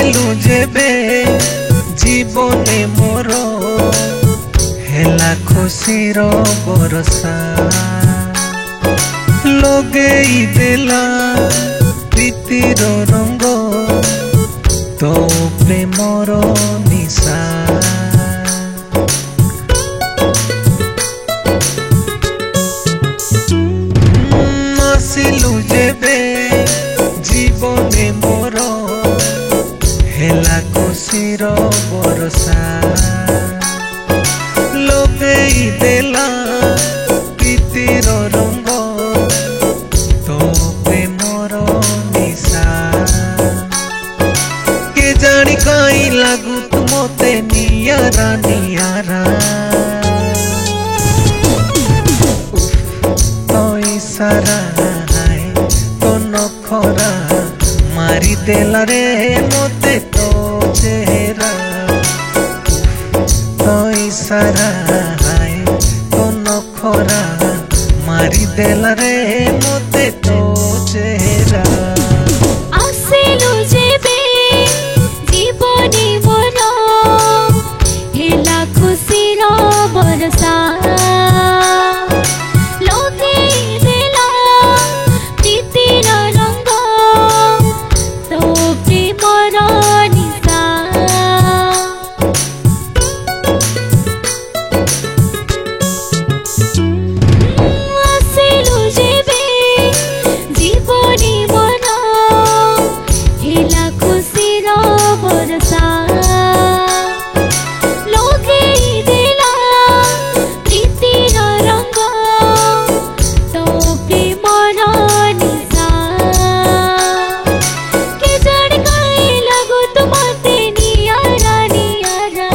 आसिलु जेबे जीवने मोर हेला खुशीर बरसा लगेई देला प्रीतिर रंग तो प्रेमर निशा आसिलु जेबे जीवने मोर हेला खुशीर बरसा लगेई देला प्रीतिर रंग तो प्रेमर निशा के जानी कहीं लागू तुमते नियारा नियारा तो इशारा तो नखरा मारी देला रे मोते तो चेहरा तो इशारा तो नखरा मारी देला रे मोते तो चेहरा आसिलु जेबे जीवने मोर हेला खुशीर बरसा लगेई देला प्रीतिर रंग तो प्रेमर निशा आसिलु जेबे जीवने मोर हेला खुशीर बरसा लगेई देला प्रीतिर रंग तो प्रेमर निशा के जाने कहीं लागू तुमते नियारा नियारा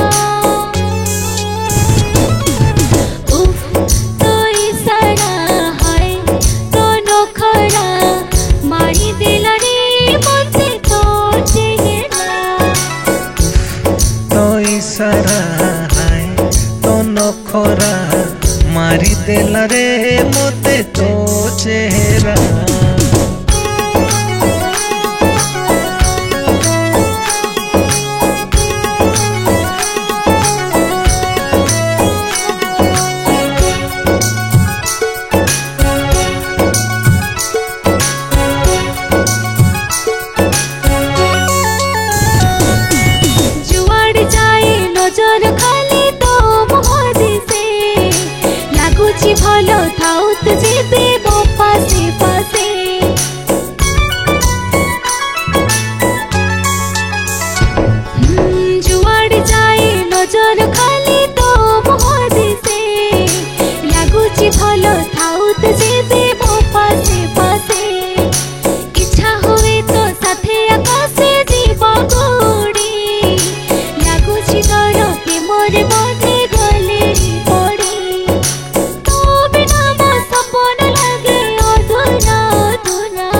उफ तो इशारा है तो नखरा मारी देला रे मोते तो चेहरा तो इशारा तो नखरा मारी देला रे मोते तो चेहरा जुआड़ जाए नजर खाली तो मुह दिसे लागुची भलो थाउत जेबे मो पासे पासे जुआड़ जाए नजर खाली तो मुह दिसे लागुची भलो थाउत जेबे मो पासे पासे इच्छा हुए तो साथे आकाशे जीव गोड़ी लागुची डर प्रेमरे बधे गले पड़ी तो बिना मो सपन लागे अधूरा अधूरा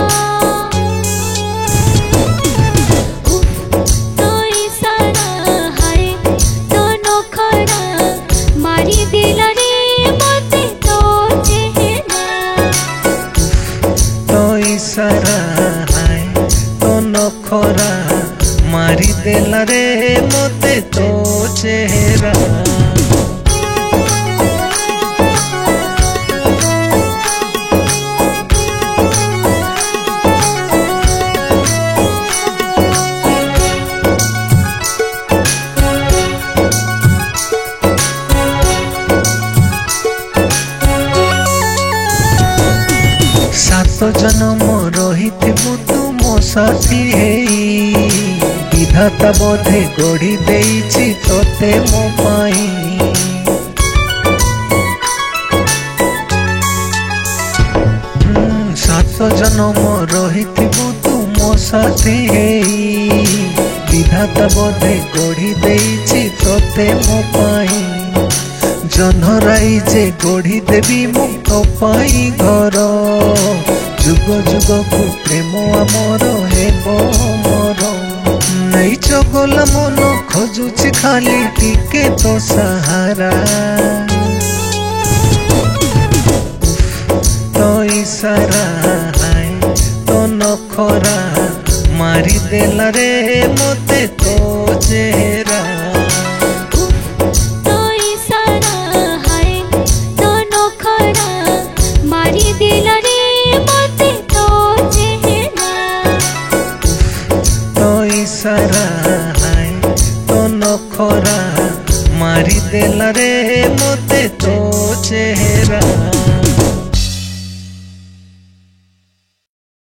उफ तो इशारा है तो नखरा मारी देला रे मोते तो चेहरा तो इशारा तो नखरा मारी देला रे मोते तो चेहरा सात जन्म रहिथिबु तू मो साथी हेई विधाता बोधे गढ़ी देइछि तोते मो पाई सात जन्म रहिथिबु तू मो साथी हेई विधाता बोधे गढ़ी देइछि तोते मो पाई जन्हराई जे गढ़ी देवी मु तो पाई घर जुग जुग को प्रेम आमर हेबो मोर नहीं चगला मन खोजुछि खाली टिके तो सहारा तो इशारा तो नखरा मारी ଦେଲା ରେ ମତେ